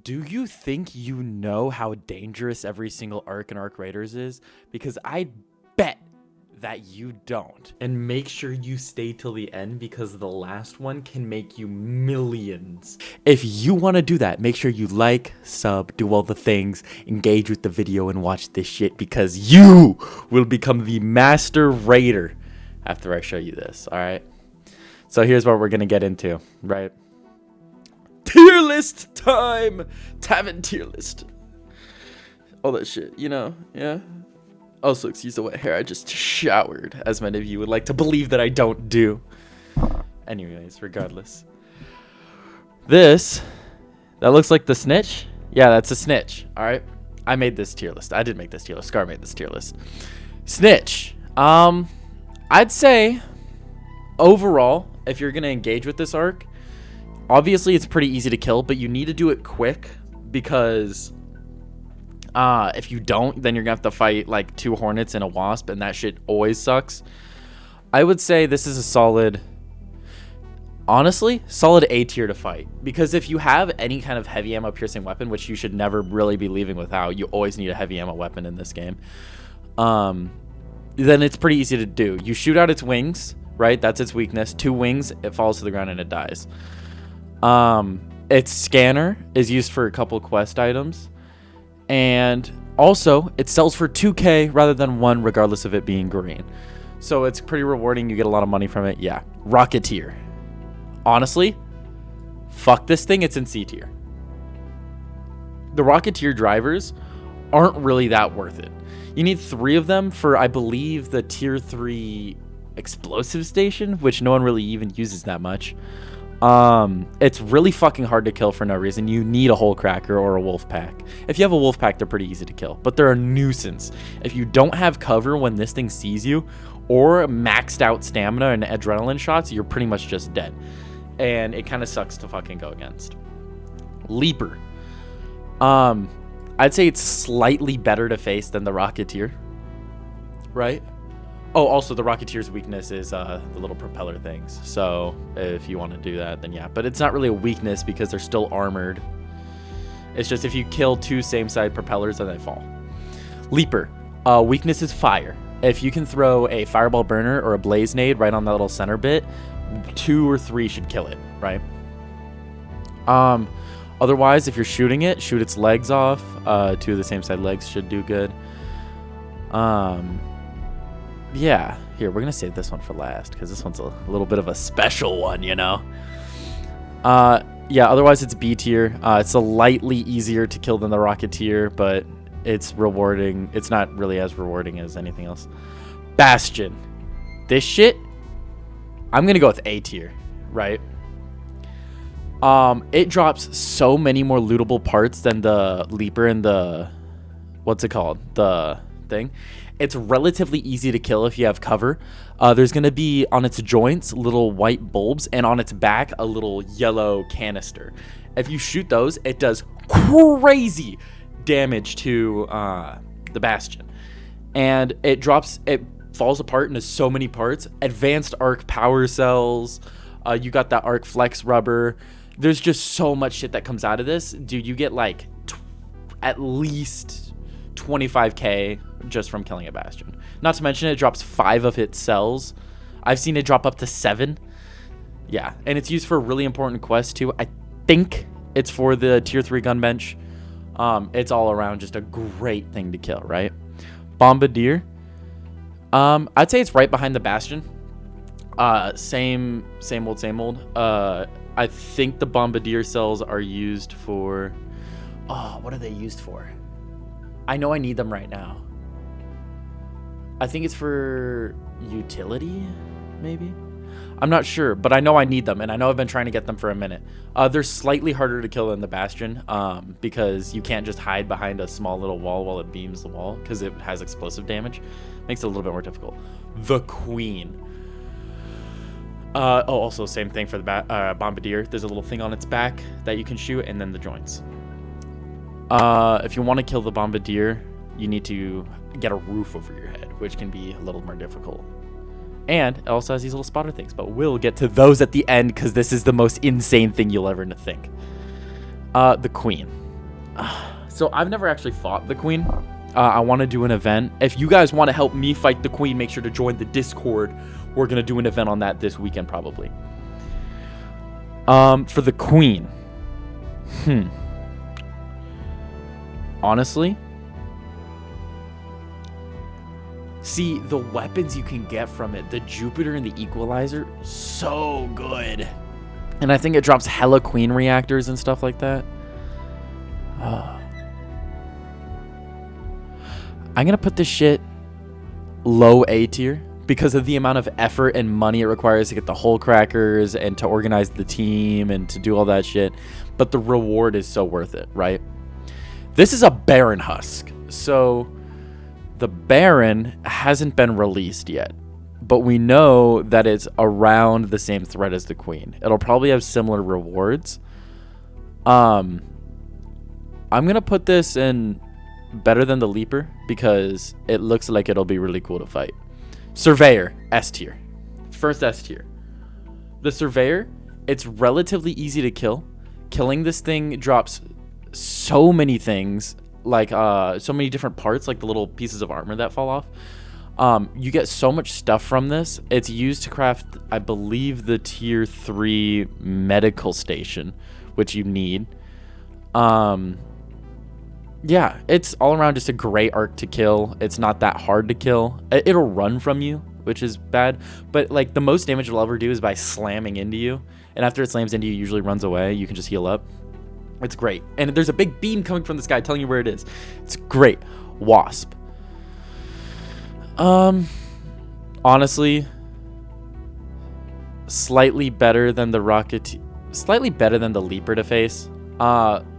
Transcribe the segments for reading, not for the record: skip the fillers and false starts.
Do you think you know how dangerous every single arc in Arc Raiders is? Because I bet that you don't. And make sure you stay till the end because the last one can make you millions. If you want to do that, make sure you like, sub, do all the things, engage with the video, and watch this shit because you will become the master raider after I show you this, all right? So here's what we're going to get into, right? Tier list time! Tavern tier list. All that shit, you know, yeah? Also, excuse the wet hair, I just showered, as many of you would like to believe that I don't do. Anyways, regardless. That looks like the Snitch? Yeah, that's a Snitch, alright? I made this tier list. I did make this tier list. Scar made this tier list. Snitch. I'd say, overall, if you're going to engage with this arc, obviously it's pretty easy to kill, but you need to do it quick because if you don't, then you're gonna have to fight like 2 Hornets and a Wasp, and that shit always sucks. I would say this is a solid, honestly, solid A tier to fight, because if you have any kind of heavy ammo piercing weapon, which you should never really be leaving without, you always need a heavy ammo weapon in this game, then it's pretty easy to do. You shoot out its wings, right? That's its weakness. 2 wings, it falls to the ground and it dies. Its scanner is used for a couple quest items, and also it sells for 2k rather than 1, regardless of it being green. So it's pretty rewarding. You get a lot of money from it. Yeah. Rocketeer. Honestly, fuck this thing. It's in C tier. The Rocketeer drivers aren't really that worth it. You need 3 of them for, I believe, the tier 3 explosive station, which no one really even uses that much. It's really fucking hard to kill for no reason. You need a hole cracker or a wolf pack. If you have a wolf pack, they're pretty easy to kill, but they're a nuisance. If you don't have cover when this thing sees you, or maxed out stamina and adrenaline shots, you're pretty much just dead. And it kind of sucks to fucking go against. Leaper. I'd say it's slightly better to face than the Rocketeer, right? Oh, also the Rocketeer's weakness is the little propeller things. So if you want to do that, then yeah. But it's not really a weakness because they're still armored. It's just if you kill 2 same-side propellers, then they fall. Leaper. Weakness is fire. If you can throw a fireball burner or a blaze nade right on that little center bit, 2 or 3 should kill it, right? Otherwise, if you're shooting it, shoot its legs off. 2 of the same side legs should do good. Yeah, here, we're going to save this one for last because this one's a little bit of a special one, you know? Yeah, otherwise it's B tier. It's a lightly easier to kill than the Rocketeer, but it's rewarding. It's not really as rewarding as anything else. Bastion. This shit, I'm going to go with A tier, right? It drops so many more lootable parts than the Leaper and the, what's it called? The thing. It's relatively easy to kill if you have cover. There's going to be on its joints little white bulbs, and on its back a little yellow canister. If you shoot those, it does crazy damage to the Bastion. And it falls apart into so many parts. Advanced arc power cells. You got that arc flex rubber. There's just so much shit that comes out of this. Dude, you get like at least 25k just from killing a Bastion. Not to mention it drops 5 of its cells. I've seen it drop up to 7. Yeah, and it's used for really important quests too. I think it's for the tier 3 gun bench. It's all around just a great thing to kill, right? Bombardier. I'd say it's right behind the Bastion. Same old. I think the Bombardier cells are used for... Oh, what are they used for? I know I need them right now. I think it's for utility, maybe? I'm not sure, but I know I need them, and I know I've been trying to get them for a minute. They're slightly harder to kill than the Bastion, because you can't just hide behind a small little wall while it beams the wall, because it has explosive damage. Makes it a little bit more difficult. The Queen. Also same thing for the Bombardier. There's a little thing on its back that you can shoot, and then the joints. If you want to kill the Bombardier, you need to get a roof over your head, which can be a little more difficult. And it also has these little spotter things, but we'll get to those at the end because this is the most insane thing you'll ever think. The queen. So I've never actually fought the queen. I want to do an event. If you guys want to help me fight the queen, make sure to join the Discord. We're going to do an event on that this weekend probably. For the queen. Honestly, see, the weapons you can get from it, the Jupiter and the Equalizer, so good. And I think it drops hella queen reactors and stuff like that. I'm going to put this shit low A tier because of the amount of effort and money it requires to get the hull crackers and to organize the team and to do all that shit. But the reward is so worth it, right? This is a Baron husk. So the Baron hasn't been released yet, but we know that it's around the same threat as the Queen. It'll probably have similar rewards. I'm going to put this in better than the Leaper because it looks like it'll be really cool to fight. Surveyor, S tier. First S tier. The Surveyor, it's relatively easy to kill. Killing this thing drops so many things, like so many different parts, like the little pieces of armor that fall off. You get so much stuff from this. It's used to craft, I believe, the tier 3 medical station, which you need. Yeah, it's all around just a great arc to kill. It's not that hard to kill. It'll run from you, which is bad. But like the most damage it'll ever do is by slamming into you. And after it slams into you, it usually runs away. You can just heal up. It's great. And there's a big beam coming from the sky telling you where it is. It's great. Wasp. Honestly, slightly better than the Rocketeer. Slightly better than the Leaper to face.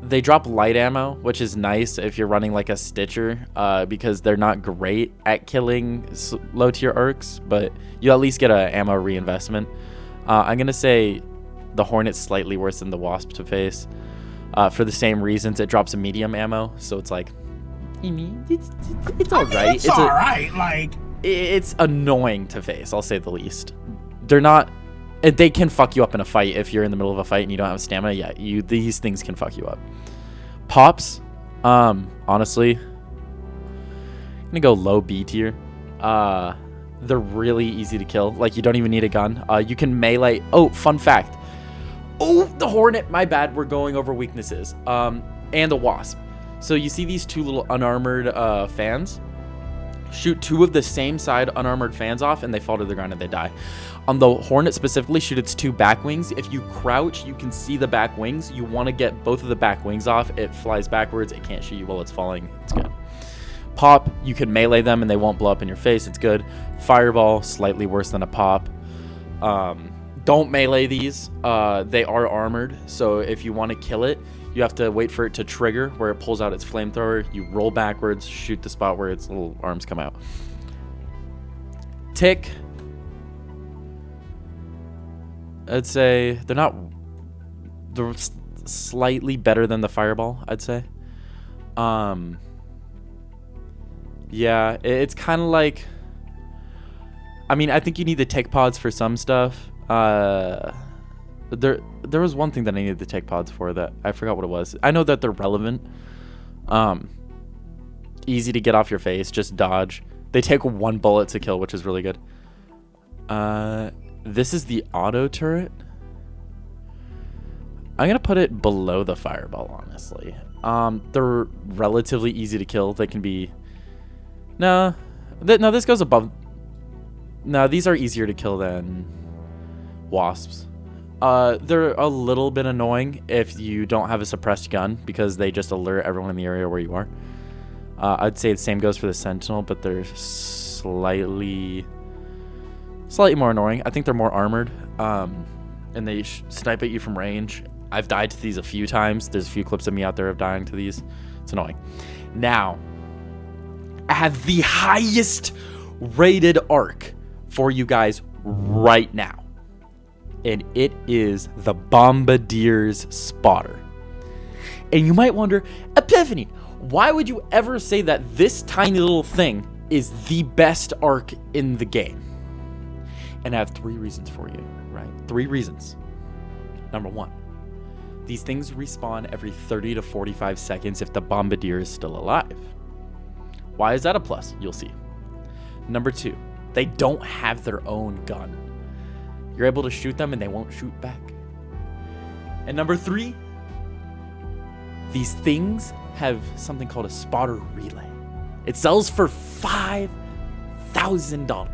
They drop light ammo, which is nice if you're running like a Stitcher, because they're not great at killing low tier arcs, but you at least get a ammo reinvestment. I'm going to say the Hornet's slightly worse than the Wasp to face. For the same reasons, it drops a medium ammo, so it's like, it's all right. It's all right. Like, it's annoying to face, I'll say the least. They're not. They can fuck you up in a fight if you're in the middle of a fight and you don't have stamina. Yeah, these things can fuck you up. Pops, honestly, I'm gonna go low B tier. They're really easy to kill. Like, you don't even need a gun. You can melee. Oh, fun fact. Oh, the Hornet. My bad. We're going over weaknesses. And the Wasp. So you see these two little unarmored fans? Shoot two of the same side unarmored fans off and they fall to the ground and they die. On the Hornet specifically, shoot its two back wings. If you crouch, you can see the back wings. You want to get both of the back wings off. It flies backwards. It can't shoot you while it's falling. It's good. Pop, you can melee them and they won't blow up in your face. It's good. Fireball, slightly worse than a pop. Don't melee these. They are armored, so if you want to kill it, you have to wait for it to trigger where it pulls out its flamethrower. You roll backwards, shoot the spot where its little arms come out. Tick. I'd say they're slightly better than the Fireball, I'd say. Yeah, it's kind of like, I mean, I think you need the tick pods for some stuff. There was one thing that I needed the tick pods for that I forgot what it was. I know that they're relevant. Easy to get off your face, just dodge. They take one bullet to kill, which is really good. This is the auto turret. I'm gonna put it below the Fireball, honestly. They're relatively easy to kill. They can be, no, this goes above. No, these are easier to kill than Wasps. They're a little bit annoying if you don't have a suppressed gun because they just alert everyone in the area where you are. I'd say the same goes for the Sentinel, but they're slightly more annoying. I think they're more armored, and they snipe at you from range. I've died to these a few times. There's a few clips of me out there of dying to these. It's annoying. Now, I have the highest rated arc for you guys right now, and it is the Bombadier's Spotter. And you might wonder, Epiphany, why would you ever say that this tiny little thing is the best arc in the game? And I have 3 reasons for you, right? 3 reasons. Number 1, These things respawn every 30 to 45 seconds if the Bombardier is still alive. Why is that a plus? You'll see. Number 2, they don't have their own gun. You're able to shoot them and they won't shoot back. And number 3, these things have something called a spotter relay. It sells for $5,000.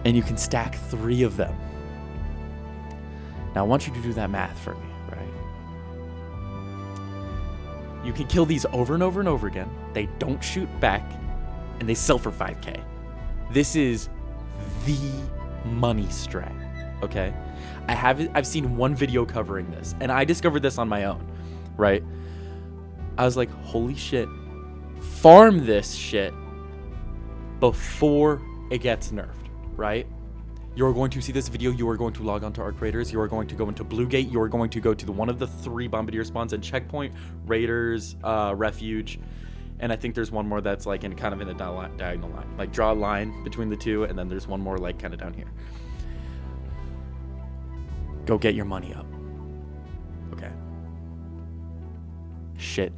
And you can stack 3 of them. Now, I want you to do that math for me, right? You can kill these over and over and over again. They don't shoot back, and they sell for $5K. This is the money strat, okay? I've seen one video covering this, and I discovered this on my own, right? I was like, holy shit, farm this shit before it gets nerfed, right? You're going to see this video. You are going to log on to Arc Raiders. You are going to go into Blue Gate. You are going to go to one of the 3 Bombardier spawns and Checkpoint, Raiders, Refuge, and I think there's one more that's like in kind of in a diagonal line. Like draw a line between the 2, and then there's one more like kind of down here. Go get your money up. Okay. Shit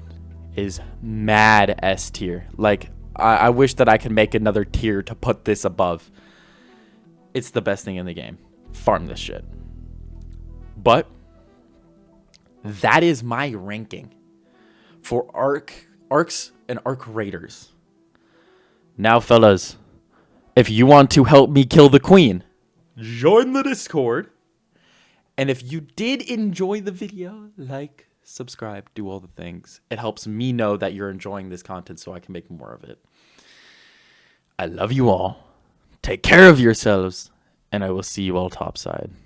is mad S tier. Like I wish that I could make another tier to put this above. It's the best thing in the game. Farm this shit. But that is my ranking for Arcs and Arc Raiders. Now, fellas, if you want to help me kill the queen, join the Discord. And if you did enjoy the video, like, subscribe, do all the things. It helps me know that you're enjoying this content so I can make more of it. I love you all. Take care of yourselves, and I will see you all topside.